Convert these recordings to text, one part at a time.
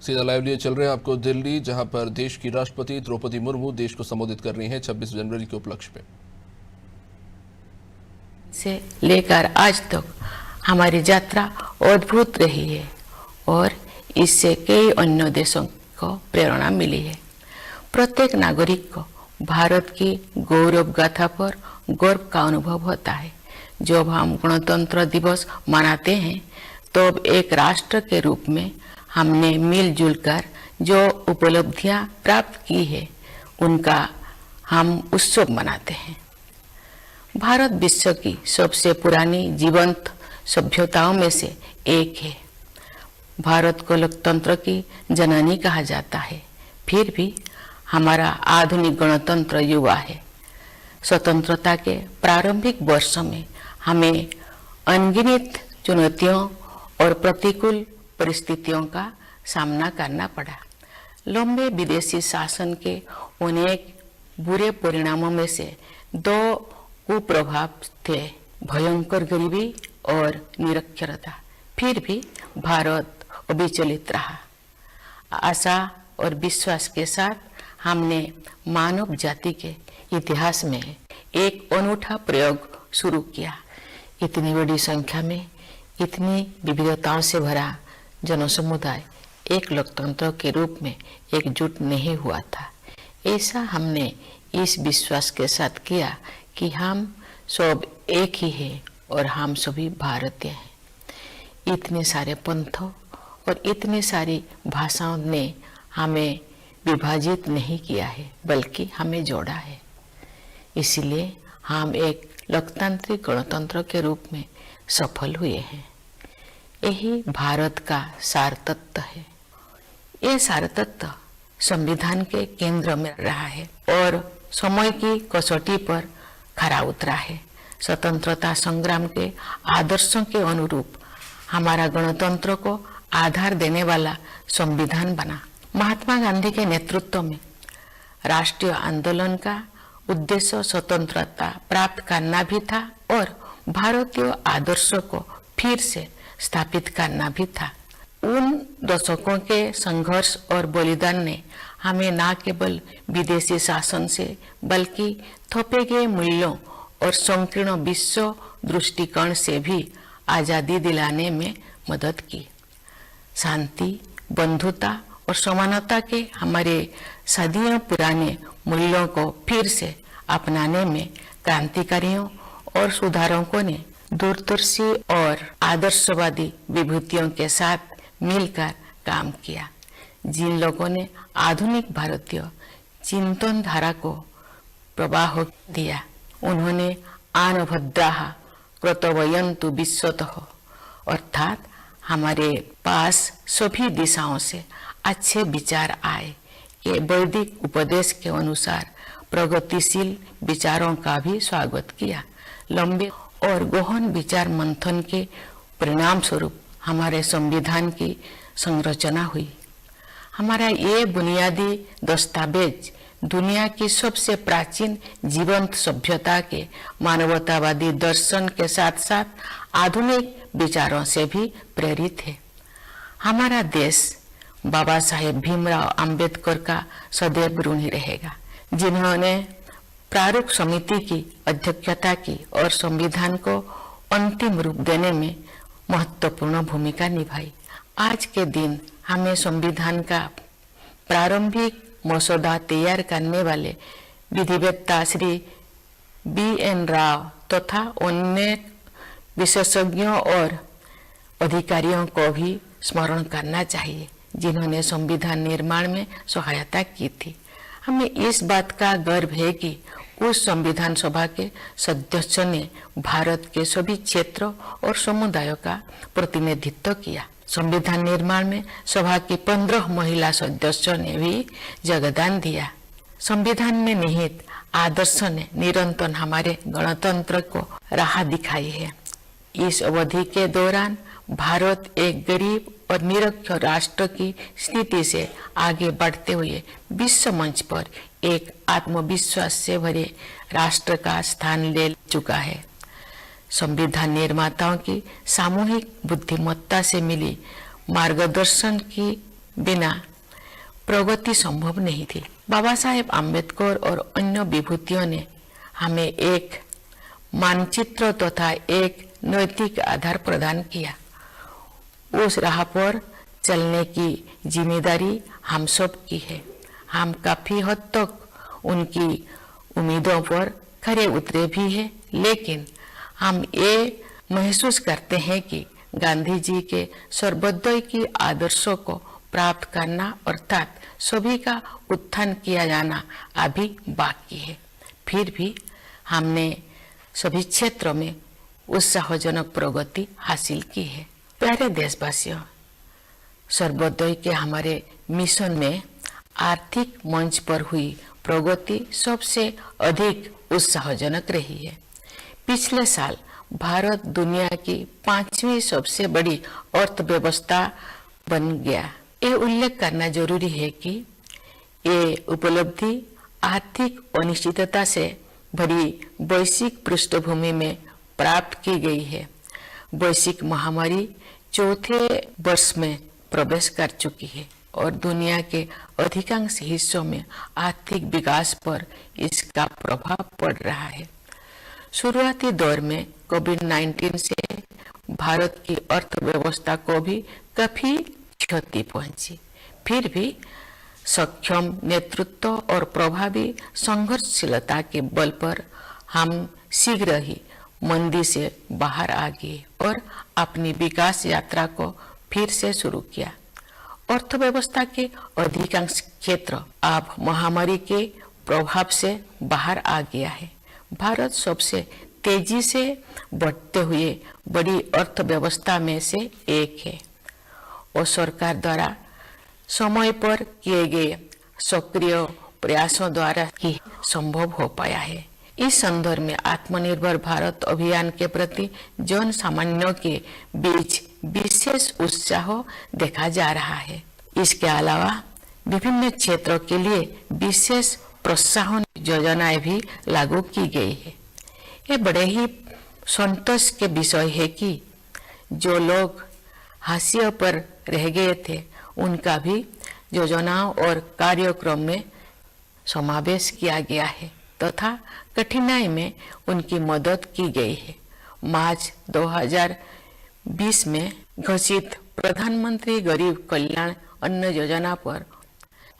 सीधा लाइव लिए चल रहे हैं आपको दिल्ली, जहां पर देश की राष्ट्रपति द्रौपदी मुर्मू देश को संबोधित कर रही हैं 26 जनवरी के उपलक्ष्य में। से लेकर आज तक हमारी यात्रा अद्भुत रही है और इससे कई अन्य देशों को प्रेरणा मिली है। प्रत्येक नागरिक को भारत की गौरव गाथा पर गर्व का अनुभव होता है। जब हम गणतंत्र दिवस मनाते हैं तो एक राष्ट्र के रूप में हमने मिलजुल कर जो उपलब्धियां प्राप्त की है उनका हम उत्सव मनाते हैं। भारत विश्व की सबसे पुरानी जीवंत सभ्यताओं में से एक है। भारत को लोकतंत्र की जननी कहा जाता है, फिर भी हमारा आधुनिक गणतंत्र युवा है। स्वतंत्रता के प्रारंभिक वर्षों में हमें अनगिनत चुनौतियों और प्रतिकूल परिस्थितियों का सामना करना पड़ा। लंबे विदेशी शासन के अनेक बुरे परिणामों में से दो कुप्रभाव थे, भयंकर गरीबी और निरक्षरता। फिर भी भारत अविचलित रहा। आशा और विश्वास के साथ हमने मानव जाति के इतिहास में एक अनूठा प्रयोग शुरू किया। इतनी बड़ी संख्या में इतनी विविधताओं से भरा जनसमुदाय एक लोकतंत्र के रूप में एकजुट नहीं हुआ था। ऐसा हमने इस विश्वास के साथ किया कि हम सब एक ही हैं और हम सभी भारतीय हैं। इतने सारे पंथों और इतनी सारी भाषाओं ने हमें विभाजित नहीं किया है, बल्कि हमें जोड़ा है। इसलिए हम एक लोकतांत्रिक गणतंत्र के रूप में सफल हुए हैं। यही भारत का सार तत्व है। ये सार तत्व संविधान के केंद्र में रहा है और समय की कसौटी पर खरा उतरा है। स्वतंत्रता संग्राम के आदर्शों के अनुरूप हमारा गणतंत्र को आधार देने वाला संविधान बना। महात्मा गांधी के नेतृत्व में राष्ट्रीय आंदोलन का उद्देश्य स्वतंत्रता प्राप्त करना भी था और भारतीय आदर्शों को फिर से स्थापित करना भी था। उन दशकों के संघर्ष और बलिदान ने हमें न केवल विदेशी शासन से बल्कि थोपे गए मूल्यों और संकीर्ण विश्व दृष्टिकोण से भी आजादी दिलाने में मदद की। शांति, बंधुता और समानता के हमारे सदियों पुराने मूल्यों को फिर से अपनाने में क्रांतिकारियों और सुधारकों ने दूरदर्शी और आदर्शवादी विभूतियों के साथ मिलकर काम किया। जिन लोगों ने आधुनिक भारतीय चिंतन धारा को प्रवाह दिया, उन्होंने आन भद्राः कृतवयन्तु विश्वतः, अर्थात हमारे पास सभी दिशाओं से अच्छे विचार आए कि वैदिक उपदेश के अनुसार प्रगतिशील विचारों का भी स्वागत किया। लंबे और गहन विचार मंथन के परिणाम स्वरूप हमारे संविधान की संरचना हुई। हमारा ये बुनियादी दस्तावेज दुनिया की सबसे प्राचीन जीवंत सभ्यता के मानवतावादी दर्शन के साथ साथ आधुनिक विचारों से भी प्रेरित है। हमारा देश बाबा साहेब भीमराव अंबेडकर का सदैव ऋणी रहेगा, जिन्होंने प्रारूप समिति की अध्यक्षता की और संविधान को अंतिम रूप देने में महत्वपूर्ण भूमिका निभाई। आज के दिन हमें संविधान का प्रारंभिक मसौदा तैयार करने वाले विधिवेत्ता श्री B.N. राव तथा अन्य विशेषज्ञों और अधिकारियों को भी स्मरण करना चाहिए, जिन्होंने संविधान निर्माण में सहायता की थी। हमें इस बात का गर्व है कि उस संविधान सभा के सदस्यों ने भारत के सभी क्षेत्रों और समुदायों का प्रतिनिधित्व किया। संविधान निर्माण में सभा की 15 महिला सदस्यों ने भी योगदान दिया। संविधान में निहित आदर्श ने निरंतर हमारे गणतंत्र को राह दिखाई है। इस अवधि के दौरान भारत एक गरीब और निरक्षर राष्ट्र की स्थिति से आगे बढ़ते हुए विश्व मंच पर एक आत्मविश्वास से भरे राष्ट्र का स्थान ले चुका है। संविधान निर्माताओं की सामूहिक बुद्धिमत्ता से मिली मार्गदर्शन की बिना प्रगति संभव नहीं थी। बाबा साहेब आम्बेडकर और अन्य विभूतियों ने हमें एक मानचित्र तथा एक नैतिक आधार प्रदान किया। उस राह पर चलने की जिम्मेदारी हम सब की है। हम काफी हद तक उनकी उम्मीदों पर खरे उतरे भी हैं, लेकिन हम ये महसूस करते हैं कि गांधी जी के सर्वोदय की आदर्शों को प्राप्त करना अर्थात सभी का उत्थान किया जाना अभी बाकी है। फिर भी हमने सभी क्षेत्रों में उत्साहजनक प्रगति हासिल की है। प्यारे देशवासियों, सर्वोदय के हमारे मिशन में आर्थिक मंच पर हुई प्रगति सबसे अधिक उत्साहजनक रही है। पिछले साल भारत दुनिया की 5वीं सबसे बड़ी अर्थव्यवस्था बन गया। ये उल्लेख करना जरूरी है कि ये उपलब्धि आर्थिक अनिश्चितता से भरी वैश्विक पृष्ठभूमि में प्राप्त की गई है। वैश्विक महामारी चौथे वर्ष में प्रवेश कर चुकी है और दुनिया के अधिकांश हिस्सों में आर्थिक विकास पर इसका प्रभाव पड़ रहा है। शुरुआती दौर में कोविड-19 से भारत की अर्थव्यवस्था को भी काफी क्षति पहुंची। फिर भी सक्षम नेतृत्व और प्रभावी संघर्षशीलता के बल पर हम शीघ्र ही मंदी से बाहर आ गए और अपनी विकास यात्रा को फिर से शुरू किया। अर्थव्यवस्था के अधिकांश क्षेत्र अब महामारी के प्रभाव से बाहर आ गया है। भारत सबसे तेजी से बढ़ते हुए बड़ी अर्थव्यवस्था में से एक है और सरकार द्वारा समय पर किए गए सक्रिय प्रयासों द्वारा ही संभव हो पाया है। इस संदर्भ में आत्मनिर्भर भारत अभियान के प्रति जन सामान्यों के बीच विशेष उत्साह देखा जा रहा है। इसके अलावा विभिन्न क्षेत्रों के लिए विशेष प्रोत्साहन योजनाएं भी लागू की गई है। ये बड़े ही संतोष के विषय है कि जो लोग हाशिए पर रह गए थे उनका भी योजनाओं और कार्यक्रम में समावेश किया गया है तथा कठिनाई में उनकी मदद की गई है। मार्च 2020 में घोषित प्रधानमंत्री गरीब कल्याण अन्न योजना पर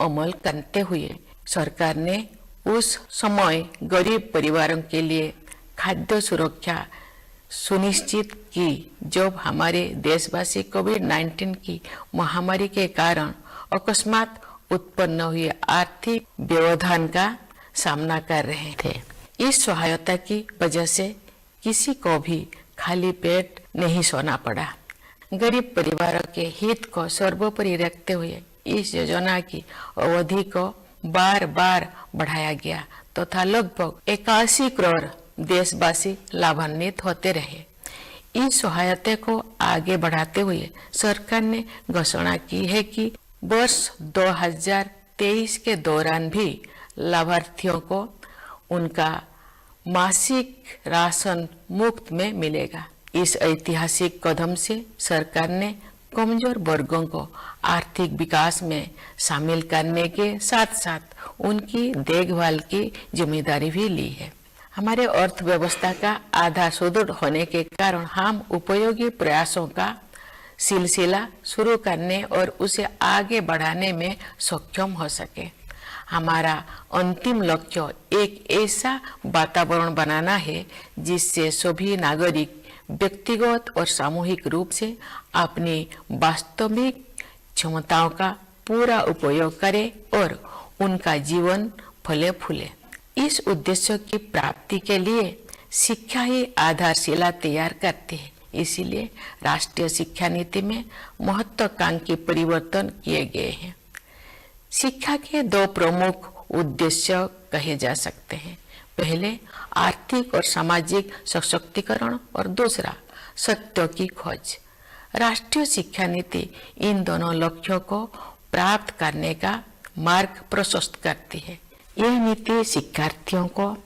अमल करते हुए सरकार ने उस समय गरीब परिवारों के लिए खाद्य सुरक्षा सुनिश्चित की जब हमारे देशवासी कोविड-19 की महामारी के कारण अकस्मात उत्पन्न हुए आर्थिक व्यवधान का सामना कर रहे थे। इस सहायता की वजह से किसी को भी खाली पेट नहीं सोना पड़ा। गरीब परिवारों के हित को सर्वोपरि रखते हुए इस योजना की अवधि को बार बार बढ़ाया गया तथा लगभग 81 करोड़ देशवासी लाभान्वित होते रहे। इस सहायता को आगे बढ़ाते हुए सरकार ने घोषणा की है कि वर्ष 2023 के दौरान भी लाभार्थियों को उनका मासिक राशन मुफ्त में मिलेगा। इस ऐतिहासिक कदम से सरकार ने कमजोर वर्गों को आर्थिक विकास में शामिल करने के साथ साथ उनकी देखभाल की जिम्मेदारी भी ली है। हमारे अर्थव्यवस्था का आधार सुदृढ़ होने के कारण हम उपयोगी प्रयासों का सिलसिला शुरू करने और उसे आगे बढ़ाने में सक्षम हो सके। हमारा अंतिम लक्ष्य एक ऐसा वातावरण बनाना है जिससे सभी नागरिक व्यक्तिगत और सामूहिक रूप से अपनी वास्तविक क्षमताओं का पूरा उपयोग करें और उनका जीवन फले फूले। इस उद्देश्य की प्राप्ति के लिए शिक्षा ही आधारशिला तैयार करती है। इसीलिए राष्ट्रीय शिक्षा नीति में महत्वाकांक्षी परिवर्तन किए गए हैं। शिक्षा के दो प्रमुख उद्देश्य कहे जा सकते हैं। पहले आर्थिक और सामाजिक सशक्तिकरण और दूसरा सत्य की खोज। राष्ट्रीय शिक्षा नीति इन दोनों लक्ष्यों को प्राप्त करने का मार्ग प्रशस्त करती है। यह नीति शिक्षार्थियों को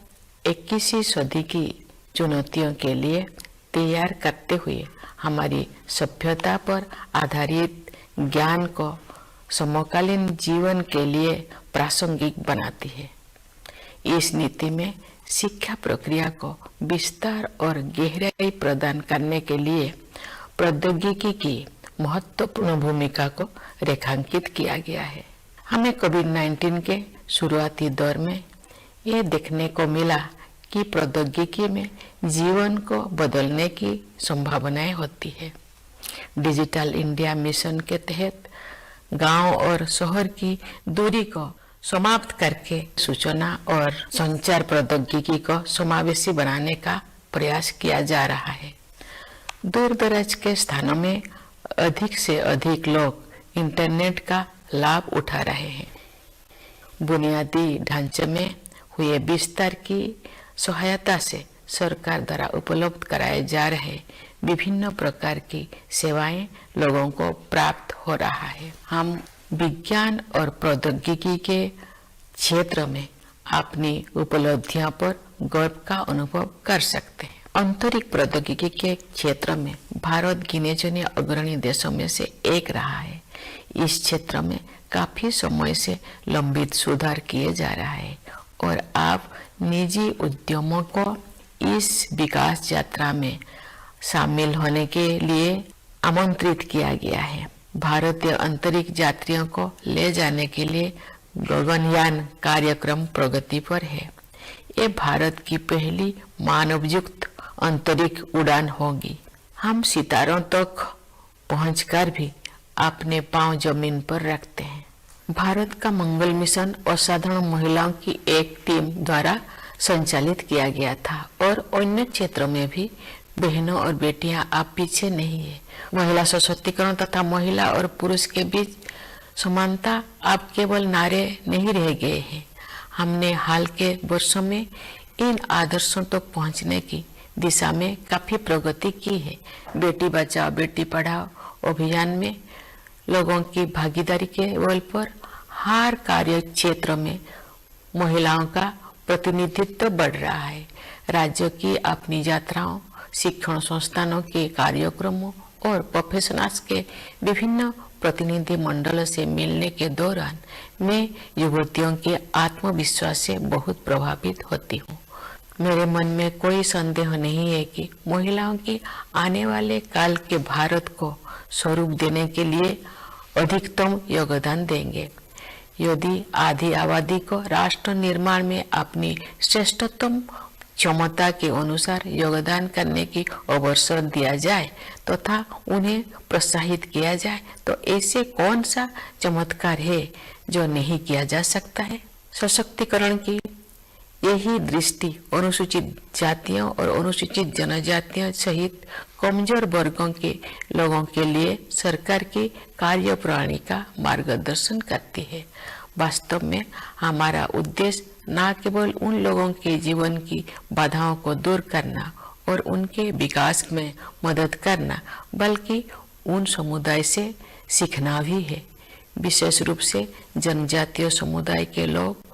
21वीं सदी की चुनौतियों के लिए तैयार करते हुए हमारी सभ्यता पर आधारित ज्ञान को समकालीन जीवन के लिए प्रासंगिक बनाती है। इस नीति में शिक्षा प्रक्रिया को विस्तार और गहराई प्रदान करने के लिए प्रौद्योगिकी की महत्वपूर्ण भूमिका को रेखांकित किया गया है। हमें कोविड-19 के शुरुआती दौर में ये देखने को मिला कि प्रौद्योगिकी में जीवन को बदलने की संभावनाएं होती है। डिजिटल इंडिया मिशन के तहत गांव और शहर की दूरी को समाप्त करके सूचना और संचार प्रौद्योगिकी को समावेशी बनाने का प्रयास किया जा रहा है। दूर दराज के स्थानों में अधिक से अधिक लोग इंटरनेट का लाभ उठा रहे हैं। बुनियादी ढांचे में हुए विस्तार की सहायता से सरकार द्वारा उपलब्ध कराए जा रहे विभिन्न प्रकार की सेवाएं लोगों को प्राप्त हो रहा है। हम विज्ञान और प्रौद्योगिकी के क्षेत्र में अपनी उपलब्धियों पर गर्व का अनुभव कर सकते हैं। अंतरिक्ष प्रौद्योगिकी के क्षेत्र में भारत गिने चुने अग्रणी देशों में से एक रहा है। इस क्षेत्र में काफी समय से लंबित सुधार किए जा रहा है और अब निजी उद्यमों को इस विकास यात्रा में शामिल होने के लिए आमंत्रित किया गया है। भारतीय अंतरिक्ष यात्रियों को ले जाने के लिए गगनयान कार्यक्रम प्रगति पर है। ये भारत की पहली मानवयुक्त अंतरिक्ष उड़ान होगी। हम सितारों तक पहुंचकर भी अपने पांव जमीन पर रखते हैं। भारत का मंगल मिशन असाधारण महिलाओं की एक टीम द्वारा संचालित किया गया था और अन्य क्षेत्रों में भी बहनों और बेटियां आप पीछे नहीं है। महिला सशक्तिकरण तथा महिला और पुरुष के बीच समानता अब केवल नारे नहीं रह गए हैं। हमने हाल के वर्षों में इन आदर्शों तक पहुंचने की दिशा में काफी प्रगति की है। बेटी बचाओ बेटी पढ़ाओ अभियान में लोगों की भागीदारी के बल पर हर कार्य क्षेत्र में महिलाओं का प्रतिनिधित्व बढ़ रहा है। राज्यों की अपनी यात्राओं, शिक्षण संस्थानों के कार्यक्रमों और प्रोफेशनल्स के विभिन्न प्रतिनिधि मंडलों से मिलने के दौरान मैं युवतियों के आत्मविश्वास से बहुत प्रभावित होती हूँ। मेरे मन में कोई संदेह नहीं है कि महिलाओं की आने वाले काल के भारत को स्वरूप देने के लिए अधिकतम योगदान देंगे। यदि आधी आबादी को राष्ट्र निर्माण में अपनी श्रेष्ठतम क्षमता के अनुसार योगदान करने की अवसर दिया जाए तथा उन्हें प्रोत्साहित किया जाए तो ऐसे कौन सा चमत्कार है जो नहीं किया जा सकता है। सशक्तिकरण की यही दृष्टि अनुसूचित जातियों और अनुसूचित जनजातियों सहित कमजोर वर्गों के लोगों के लिए सरकार की कार्यप्रणाली का मार्गदर्शन करती है। वास्तव में हमारा उद्देश्य न केवल उन लोगों के जीवन की बाधाओं को दूर करना और उनके विकास में मदद करना बल्कि उन समुदाय से सीखना भी है। विशेष रूप से जनजातीय समुदाय के लोग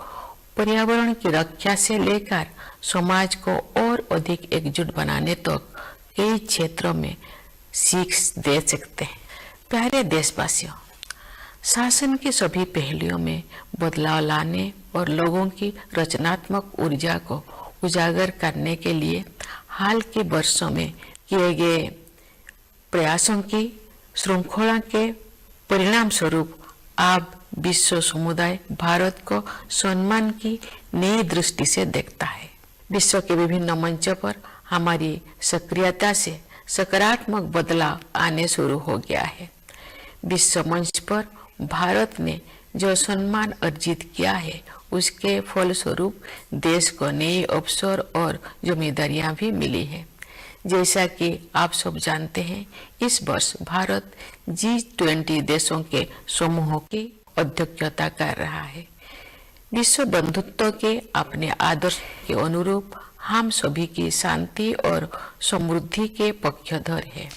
पर्यावरण की रक्षा से लेकर समाज को और अधिक एकजुट बनाने तक कई क्षेत्रों में सीख दे सकते हैं। प्यारे देशवासियों, शासन के सभी पहलुओं में बदलाव लाने और लोगों की रचनात्मक ऊर्जा को उजागर करने के लिए हाल के वर्षों में किए गए प्रयासों की श्रृंखला के परिणाम स्वरूप अब विश्व समुदाय भारत को सम्मान की नई दृष्टि से देखता है। विश्व के विभिन्न मंचों पर हमारी सक्रियता से सकारात्मक बदलाव आने शुरू हो गया है। विश्व मंच पर भारत ने जो सम्मान अर्जित किया है उसके फलस्वरूप देश को नए अवसर और जिम्मेदारियां भी मिली है। जैसा कि आप सब जानते हैं, इस वर्ष भारत G20 देशों के समूह की अध्यक्षता कर रहा है। विश्व बंधुत्व के अपने आदर्श के अनुरूप हम सभी की शांति और समृद्धि के पक्षधर है।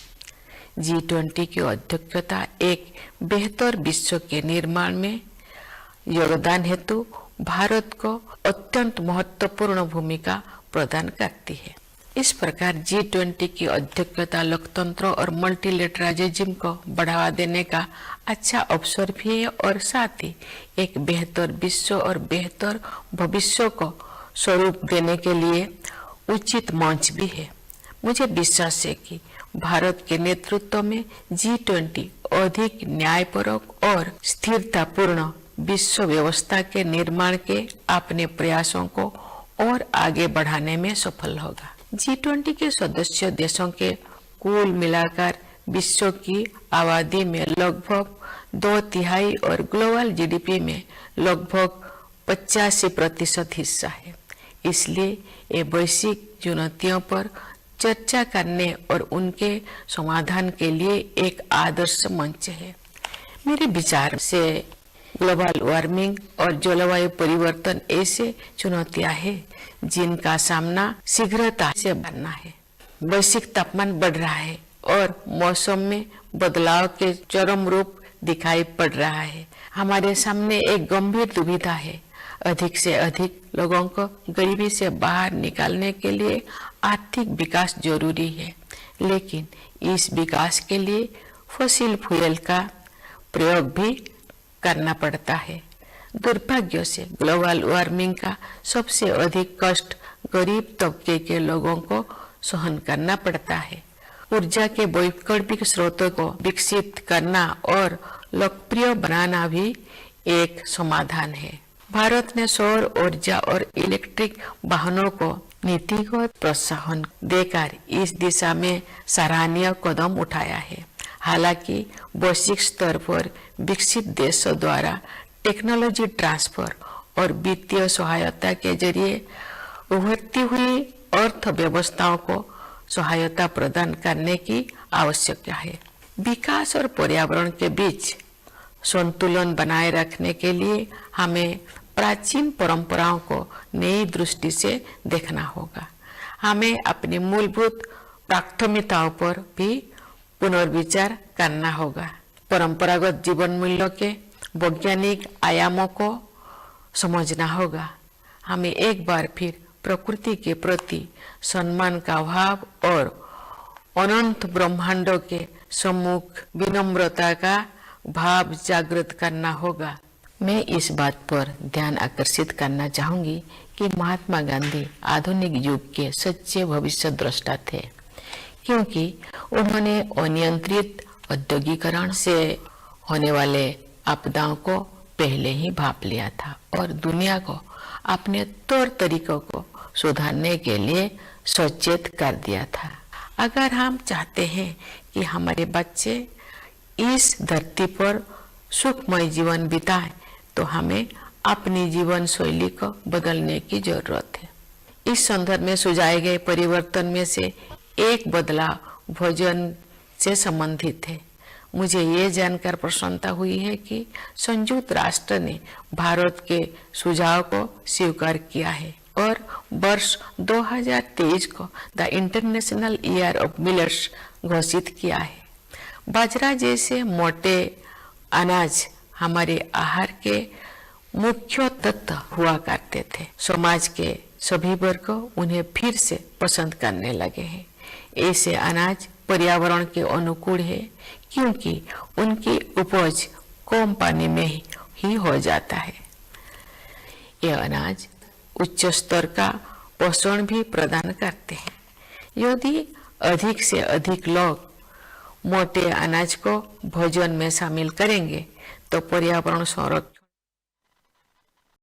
G20 की अध्यक्षता एक बेहतर विश्व के निर्माण में योगदान हेतु भारत को अत्यंत महत्वपूर्ण भूमिका प्रदान करती है। इस प्रकार G20 की अध्यक्षता लोकतंत्र और मल्टीलेटरलिज्म को बढ़ावा देने का अच्छा अवसर भी है और साथ ही एक बेहतर विश्व और बेहतर भविष्य को स्वरूप देने के लिए उचित मंच भी है। मुझे विश्वास है कि भारत के नेतृत्व में G20 अधिक न्यायपरक और स्थिरतापूर्ण विश्व व्यवस्था के निर्माण के अपने प्रयासों को और आगे बढ़ाने में सफल होगा। G20 के सदस्य देशों के कुल मिलाकर विश्व की आबादी में लगभग 2/3 और ग्लोबल जीडीपी में लगभग 85% हिस्सा है। इसलिए ये वैश्विक चुनौतियों पर चर्चा करने और उनके समाधान के लिए एक आदर्श मंच है। मेरे विचार से ग्लोबल वार्मिंग और जलवायु परिवर्तन ऐसे चुनौतियां हैं जिनका सामना शीघ्रता से करना है। वैश्विक तापमान बढ़ रहा है और मौसम में बदलाव के चरम रूप दिखाई पड़ रहा है। हमारे सामने एक गंभीर दुविधा है। अधिक से अधिक लोगों को गरीबी से बाहर निकालने के लिए आर्थिक विकास जरूरी है, लेकिन इस विकास के लिए फॉसिल फ्यूल का प्रयोग भी करना पड़ता है। दुर्भाग्य से ग्लोबल वार्मिंग का सबसे अधिक कष्ट गरीब तबके के लोगों को सहन करना पड़ता है। ऊर्जा के वैकल्पिक स्रोतों को विकसित करना और लोकप्रिय बनाना भी एक समाधान है। भारत ने सौर ऊर्जा और इलेक्ट्रिक वाहनों को नीतिगत प्रोत्साहन देकर इस दिशा में सराहनीय कदम उठाया है। हालांकि वैश्विक स्तर पर विकसित देशों द्वारा टेक्नोलॉजी ट्रांसफर और वित्तीय सहायता के जरिए उभरती हुई अर्थव्यवस्थाओं को सहायता प्रदान करने की आवश्यकता है। विकास और पर्यावरण के बीच संतुलन बनाए रखने के लिए हमें प्राचीन परंपराओं को नई दृष्टि से देखना होगा। हमें अपनी मूलभूत प्राथमिकताओं पर भी पुनर्विचार करना होगा। परंपरागत जीवन मूल्यों के वैज्ञानिक आयामों को समझना होगा। हमें एक बार फिर प्रकृति के प्रति सम्मान का भाव और अनंत ब्रह्मांडों के सम्मुख विनम्रता का भाव जागृत करना होगा। मैं इस बात पर ध्यान आकर्षित करना चाहूंगी कि महात्मा गांधी आधुनिक युग के सच्चे भविष्य द्रष्टा थे, क्योंकि उन्होंने अनियंत्रित औद्योगिकरण से होने वाले आपदाओं को पहले ही भांप लिया था और दुनिया को अपने तौर तरीकों को सुधारने के लिए सचेत कर दिया था। अगर हम चाहते हैं कि हमारे बच्चे इस धरती पर सुखमय जीवन बिताएं, तो हमें अपनी जीवन शैली को बदलने की जरूरत है। इस संदर्भ में सुझाए गए परिवर्तन में से एक बदलाव भोजन से संबंधित है। मुझे ये जानकर प्रसन्नता हुई है कि संयुक्त राष्ट्र ने भारत के सुझाव को स्वीकार किया है और वर्ष 2023 को the international year of millets घोषित किया है। बाजरा जैसे मोटे अनाज हमारे आहार के मुख्य तत्व हुआ करते थे। समाज के सभी वर्ग उन्हें फिर से पसंद करने लगे हैं। ऐसे अनाज पर्यावरण के अनुकूल है, क्योंकि उनकी उपज कम पानी में ही हो जाता है। ये अनाज उच्च स्तर का पोषण भी प्रदान करते हैं। यदि अधिक से अधिक लोग मोटे अनाज को भोजन में शामिल करेंगे तो पर्यावरण संरक्षण